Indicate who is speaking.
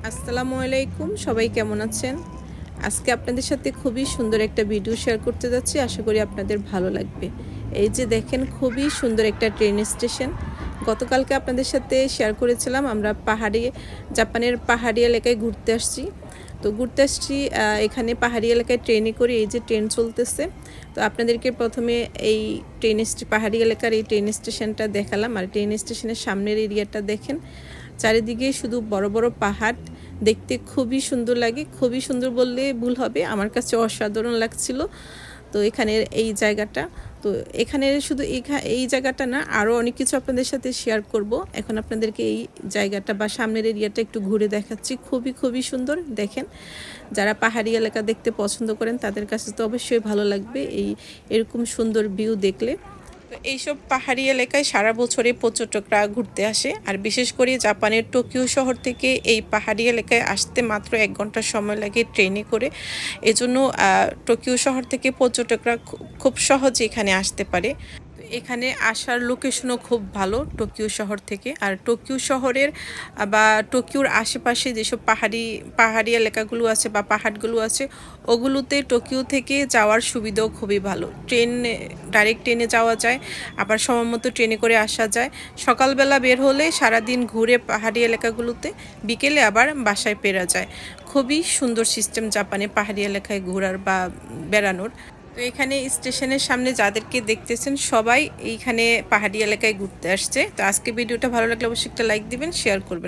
Speaker 1: আসসালামু আলাইকুম, সবাই কেমন আছেন? আজকে আপনাদের সাথে খুবই সুন্দর একটা ভিডিও শেয়ার করতে যাচ্ছি। আশা করি আপনাদের ভালো লাগবে। এই যে দেখেন, খুবই সুন্দর একটা ট্রেন স্টেশন। গতকালকে আপনাদের সাথে শেয়ার করেছিলাম আমরা জাপানের পাহাড়ি এলাকায় ঘুরতে আসছি। তো ঘুরতে আসছি এখানে পাহাড়ি এলাকায় ট্রেনে করে, এই যে ট্রেন চলতেছে। তো আপনাদেরকে প্রথমে এই পাহাড়ি এলাকার এই ট্রেন স্টেশনটা দেখালাম। আর ট্রেন স্টেশনের সামনের এরিয়াটা দেখেন, চারিদিকে শুধু বড় বড় পাহাড়, দেখতে খুবই সুন্দর লাগে। খুবই সুন্দর বললে ভুল হবে, আমার কাছে অসাধারণ লাগছিল। তো এখানের এই জায়গাটা, তো এখানে শুধু এই জায়গাটা না, আরও অনেক কিছু আপনাদের সাথে শেয়ার করব। এখন আপনাদেরকে এই জায়গাটা বা সামনের এরিয়াটা একটু ঘুরে দেখাচ্ছি। খুবই খুবই সুন্দর। দেখেন, যারা পাহাড়ি এলাকা দেখতে পছন্দ করেন তাদের কাছে তো অবশ্যই ভালো লাগবে এরকম সুন্দর ভিউ দেখলে। তো এইসব পাহাড়ি এলাকায় সারা বছরে পর্যটকরা ঘুরতে আসে। আর বিশেষ করে জাপানের টোকিও শহর থেকে এই পাহাড়ি এলাকায় আসতে মাত্র 1 ঘন্টা সময় লাগে ট্রেনে করে। এজন্য টোকিও শহর থেকে পর্যটকরা খুব সহজে এখানে আসতে পারে। এখানে আসার লোকেশনও খুব ভালো টোকিও শহর থেকে। আর টোকিও শহরের বা টোকিওর আশেপাশে যেসব পাহাড়ি এলাকাগুলো আছে বা পাহাড়গুলো আছে, ওগুলোতে টোকিও থেকে যাওয়ার সুবিধাও খুবই ভালো। ডাইরেক্ট ট্রেনে যাওয়া যায়, আবার সময়মতো ট্রেনে করে আসা যায়। সকালবেলা বের হলে সারাদিন ঘুরে পাহাড়ি এলাকাগুলোতে, বিকেলে আবার বাসায় ফেরা যায়। খুবই সুন্দর সিস্টেম জাপানে পাহাড়ি এলাকায় ঘোরার বা বেড়ানোর। তো এখানে স্টেশনের সামনে যাদেরকে দেখতেছেন সবাই এইখানে পাহাড়ি এলাকায় ঘুরতে আসছে। তো আজকে ভিডিওটা ভালো লাগলে অবশ্যই একটা লাইক দিবেন, শেয়ার করবেন।